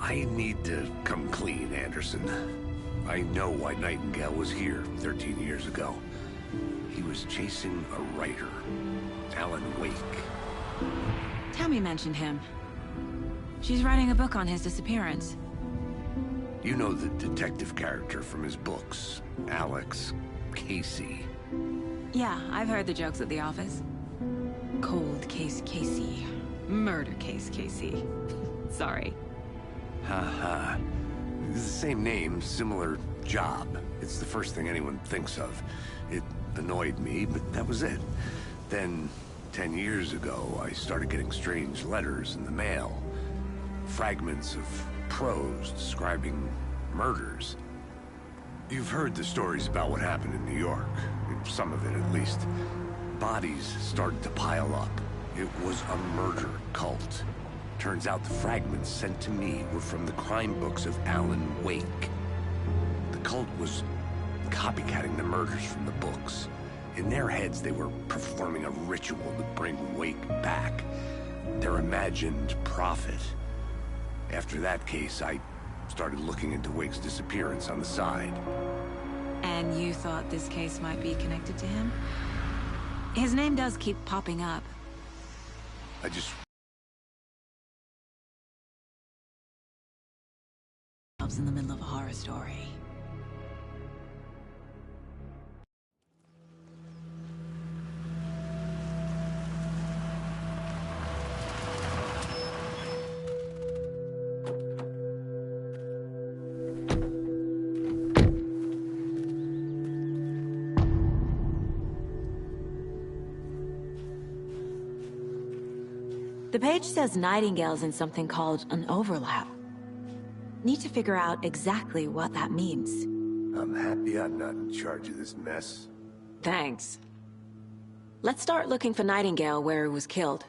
I need to come clean, Anderson. I know why Nightingale was here 13 years ago. He was chasing a writer, Alan Wake. Tammy mentioned him. She's writing a book on his disappearance. You know the detective character from his books, Alex Casey. Yeah, I've heard the jokes at the office. Cold case Casey. Murder case Casey. Sorry. Haha. It's the same name, similar job. It's the first thing anyone thinks of. It annoyed me, but that was it. Then, 10 years ago, I started getting strange letters in the mail. Fragments of prose describing murders. You've heard the stories about what happened in New York. Some of it, at least. Bodies started to pile up. It was a murder cult. Turns out the fragments sent to me were from the crime books of Alan Wake. The cult was copycatting the murders from the books. In their heads, they were performing a ritual to bring Wake back. Their imagined prophet. After that case, I started looking into Wake's disappearance on the side. And you thought this case might be connected to him? His name does keep popping up. I just... In the middle of a horror story. The page says Nightingale's in something called an overlap. Need to figure out exactly what that means. I'm happy I'm not in charge of this mess. Thanks. Let's start looking for Nightingale where he was killed.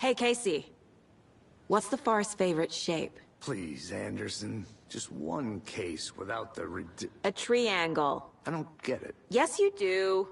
Hey, Casey. What's the far's favorite shape? Please, Anderson. Just one case without the A triangle. I don't get it. Yes, you do.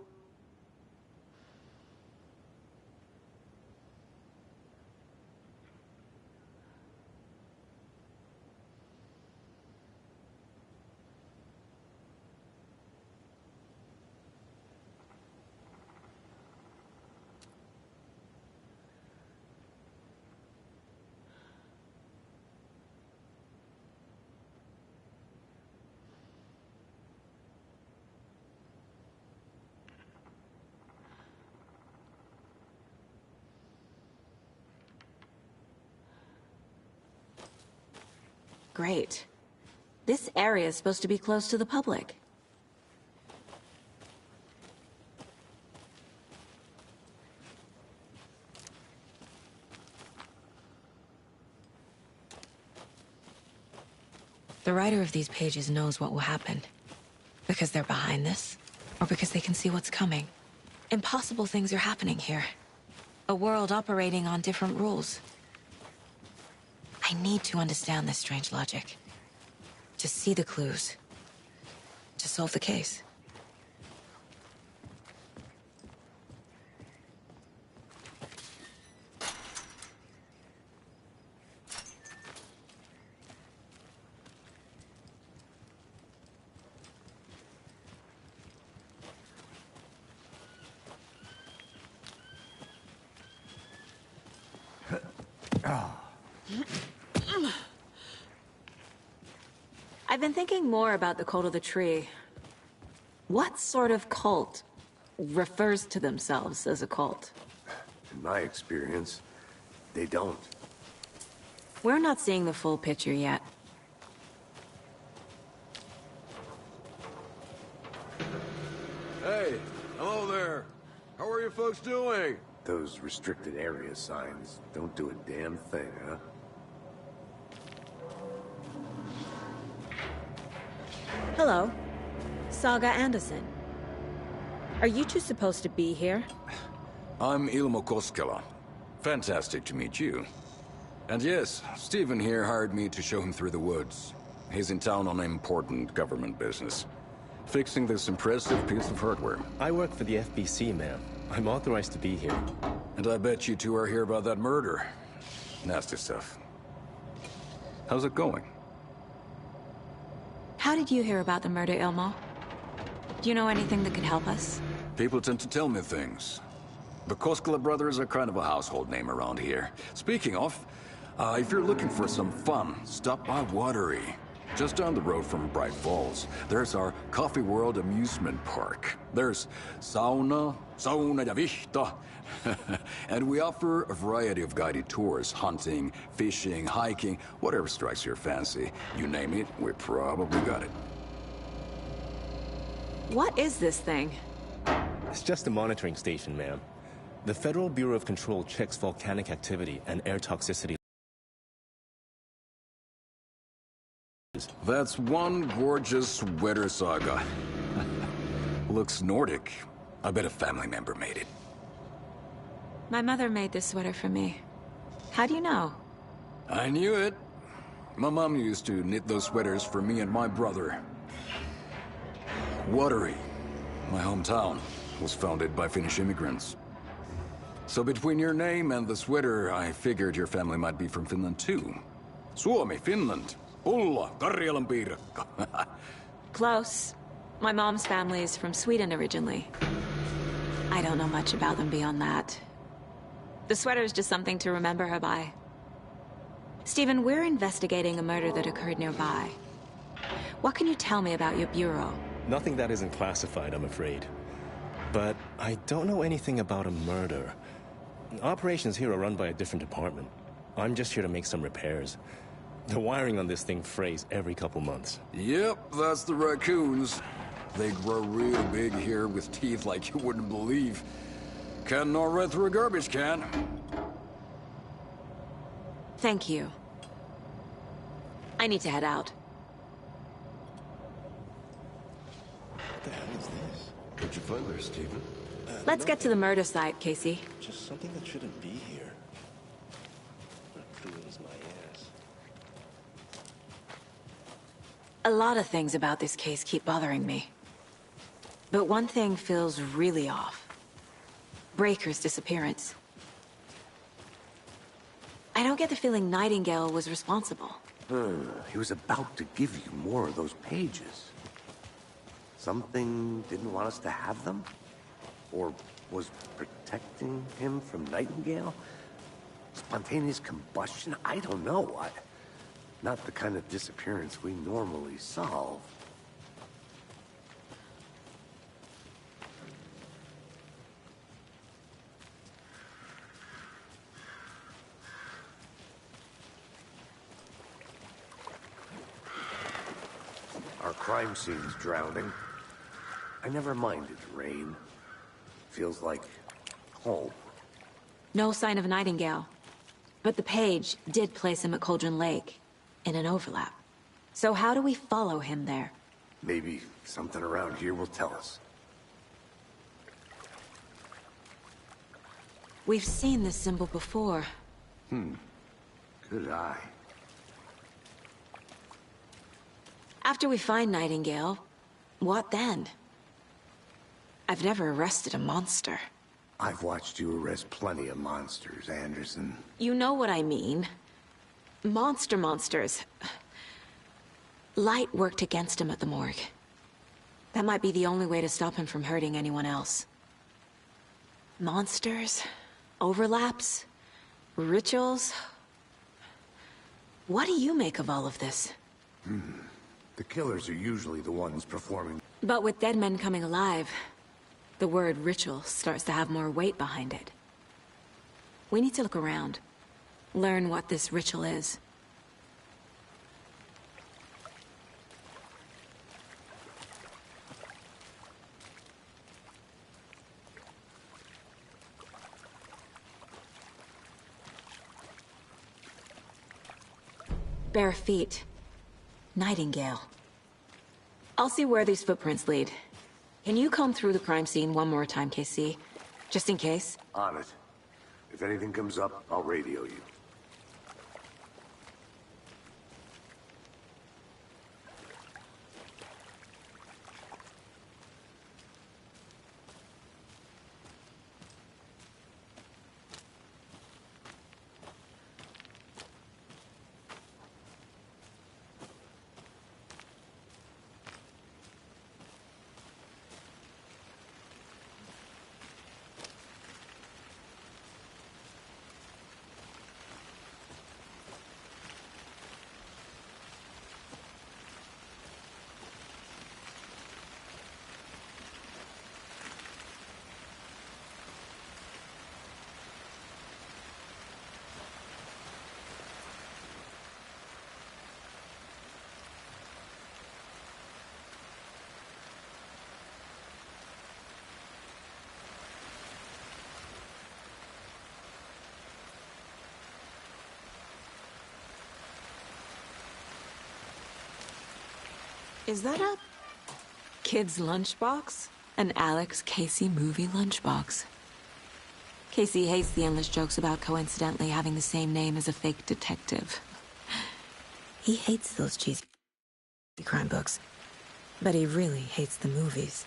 great. This area is supposed to be close to the public. The writer of these pages knows what will happen. Because they're behind this, or because they can see what's coming. Impossible things are happening here. A world operating on different rules. I need to understand this strange logic. To see the clues. To solve the case. I've been thinking more about the cult of the tree. What sort of cult refers to themselves as a cult? In my experience, they don't. We're not seeing the full picture yet. Hey, hello there. How are you folks doing? Those restricted area signs don't do a damn thing, huh? Hello. Saga Anderson. Are you two supposed to be here? I'm Ilmo Koskela. Fantastic to meet you. And yes, Stephen here hired me to show him through the woods. He's in town on important government business. Fixing this impressive piece of hardware. I work for the FBC, ma'am. I'm authorized to be here. And I bet you two are here about that murder. Nasty stuff. How's it going? How did you hear about the murder, Ilmo? Do you know anything that could help us? People tend to tell me things. The Koskela brothers are kind of a household name around here. Speaking of, if you're looking for some fun, stop by Watery. Just down the road from Bright Falls, there's our Coffee World amusement park. There's sauna ja vihta. And we offer a variety of guided tours, hunting, fishing, hiking, whatever strikes your fancy. You name it, we probably got it. What is this thing? It's just a monitoring station, ma'am. The Federal Bureau of Control checks volcanic activity and air toxicity. That's one gorgeous sweater, Saga. Looks Nordic. I bet a family member made it. My mother made this sweater for me. How do you know? I knew it. My mom used to knit those sweaters for me and my brother. Watery, my hometown, was founded by Finnish immigrants. So between your name and the sweater, I figured your family might be from Finland too. Suomi, Finland. Ulla, Karjalan piirakka. Close. My mom's family is from Sweden originally. I don't know much about them beyond that. The sweater is just something to remember her by. Stephen, we're investigating a murder that occurred nearby. What can you tell me about your bureau? Nothing that isn't classified, I'm afraid. But I don't know anything about a murder. Operations here are run by a different department. I'm just here to make some repairs. The wiring on this thing frays every couple months. Yep, that's the raccoons. They grow real big here with teeth like you wouldn't believe. Can't gnaw right through a garbage can. Thank you. I need to head out. What the hell is this? What'd you find there, Stephen? Let's get to the murder site, Casey. Just something that shouldn't be here. That ruins my ass. A lot of things about this case keep bothering me. But one thing feels really off. Breaker's disappearance. I don't get the feeling Nightingale was responsible. He was about to give you more of those pages. Something didn't want us to have them? Or was protecting him from Nightingale? Spontaneous combustion? I don't know. Not the kind of disappearance we normally solve. crime scene's drowning. I never minded rain. Feels like home. No sign of Nightingale. But the page did place him at Cauldron Lake, in an overlap. So how do we follow him there? Maybe something around here will tell us. We've seen this symbol before. Good eye. After we find Nightingale, what then? I've never arrested a monster. I've watched you arrest plenty of monsters, Anderson. You know what I mean. Monsters. Light worked against him at the morgue. That might be the only way to stop him from hurting anyone else. Monsters? Overlaps? Rituals? What do you make of all of this? The killers are usually the ones performing. But with dead men coming alive, the word ritual starts to have more weight behind it. We need to look around. Learn what this ritual is. Bare feet. Nightingale. I'll see where these footprints lead. Can you comb through the crime scene one more time, KC? Just in case? On it. If anything comes up, I'll radio you. Is that a kid's lunchbox? An Alex Casey movie lunchbox. Casey hates the endless jokes about coincidentally having the same name as a fake detective. He hates those cheesy crime books, but he really hates the movies.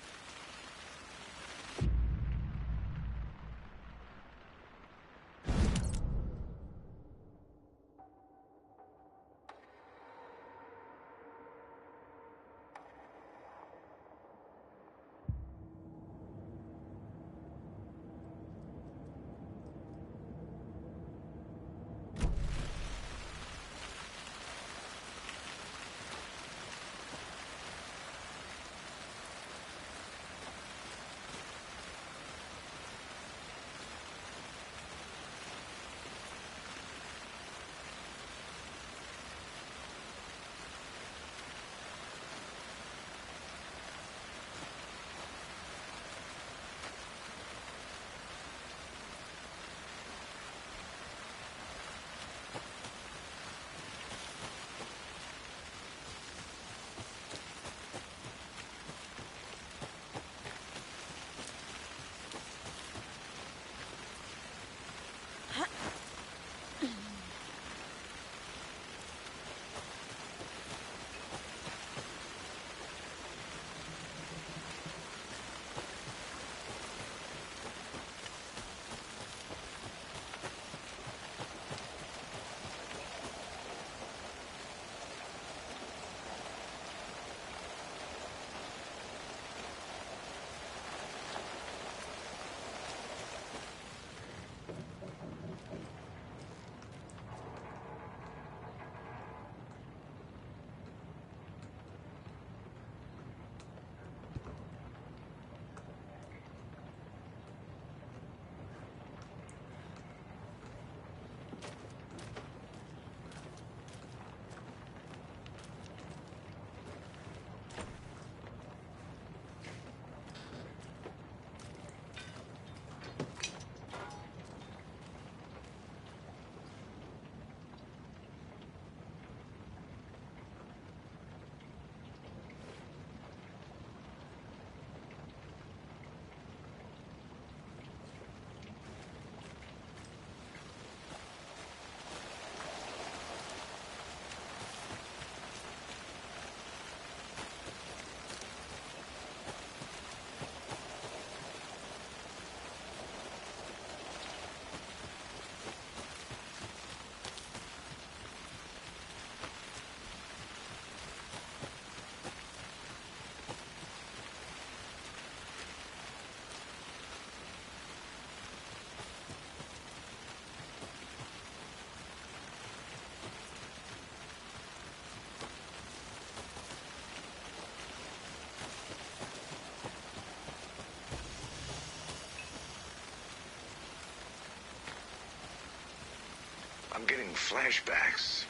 I'm getting flashbacks.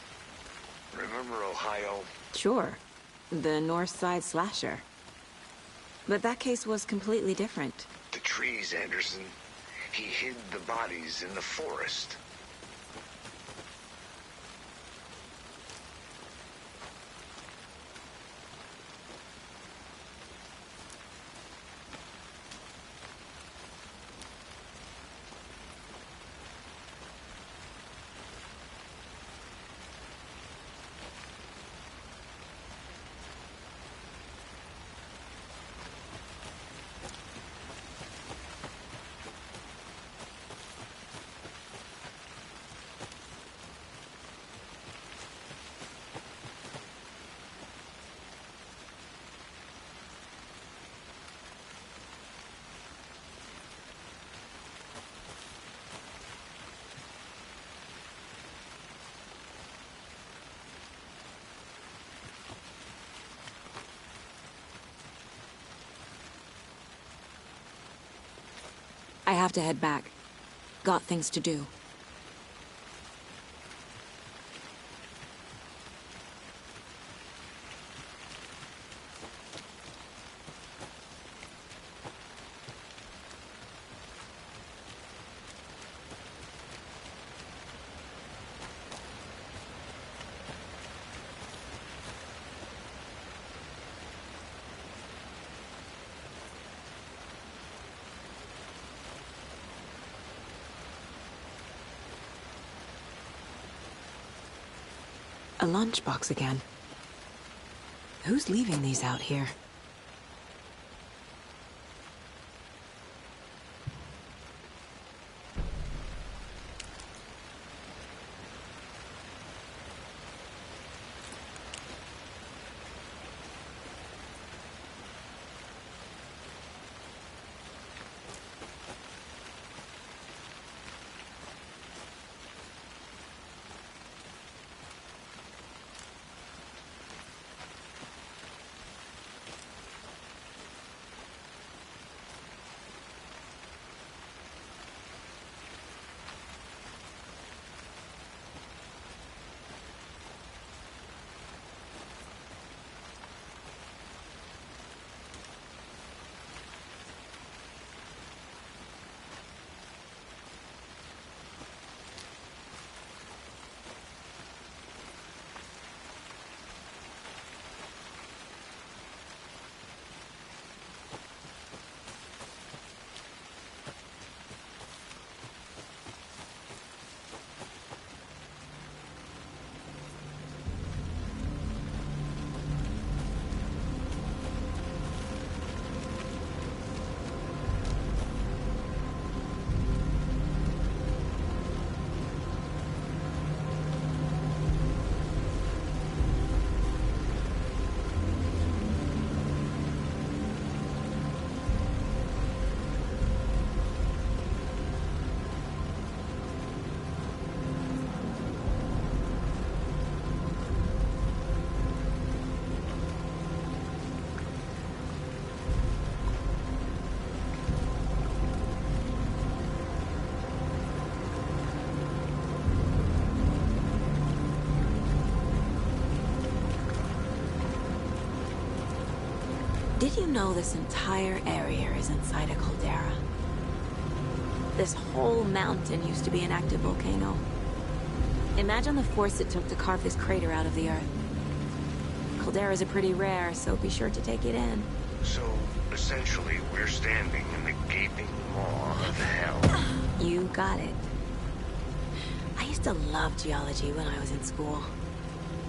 Remember Ohio? Sure. The North Side slasher. But that case was completely different. The trees, Anderson. He hid the bodies in the forest. I have to head back. Got things to do. A lunchbox again. Who's leaving these out here? Did you know this entire area is inside a caldera? This whole mountain used to be an active volcano. Imagine the force it took to carve this crater out of the earth. Calderas are pretty rare, so be sure to take it in. So, essentially, we're standing in the gaping maw of hell. You got it. I used to love geology when I was in school.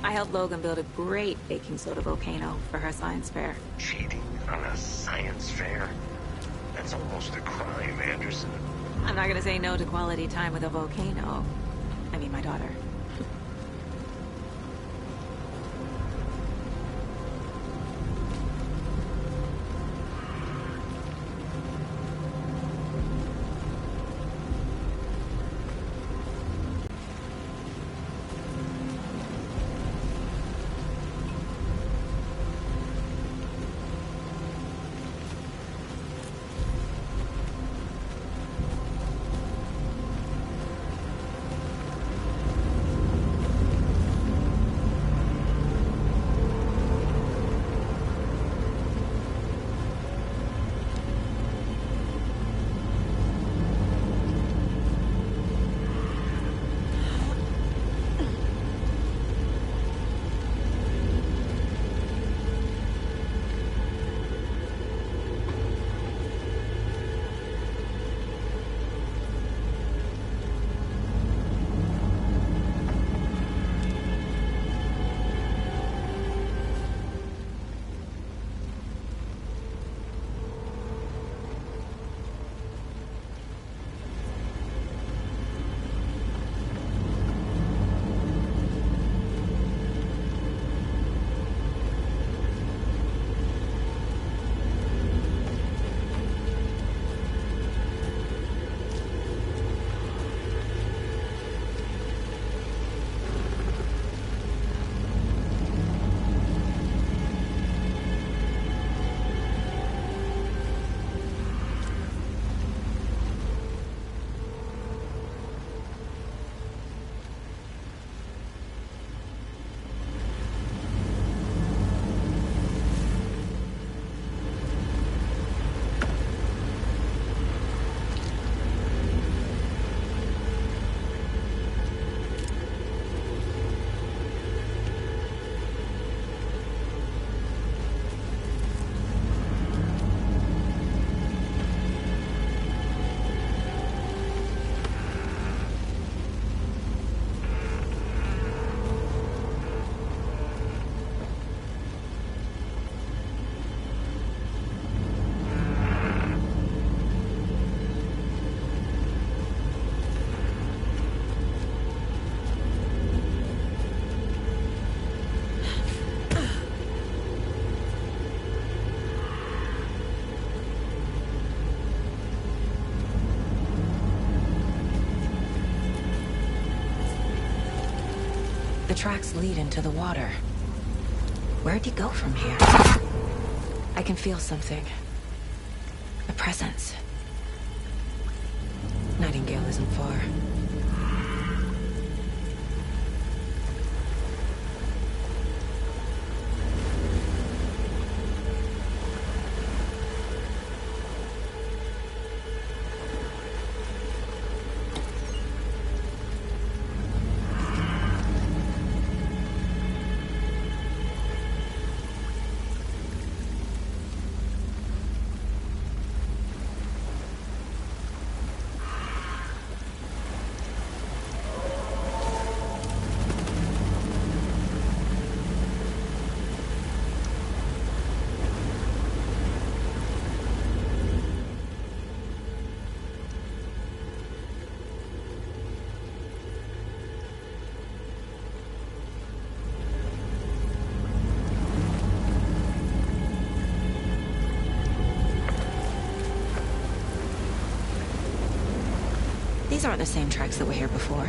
I helped Logan build a great baking soda volcano for her science fair. Cheating on a science fair? That's almost a crime, Anderson. I'm not gonna say no to quality time with a volcano. I mean, my daughter. The tracks lead into the water. Where'd he go from here? I can feel something. A presence. Nightingale isn't far. These aren't the same tracks that were here before.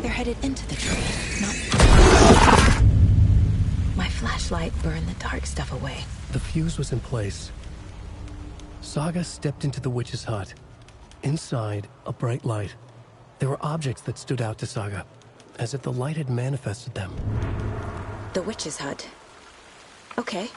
They're headed into the tree, not... My flashlight burned the dark stuff away. The fuse was in place. Saga stepped into the witch's hut. Inside, a bright light. There were objects that stood out to Saga, as if the light had manifested them. The witch's hut. Okay.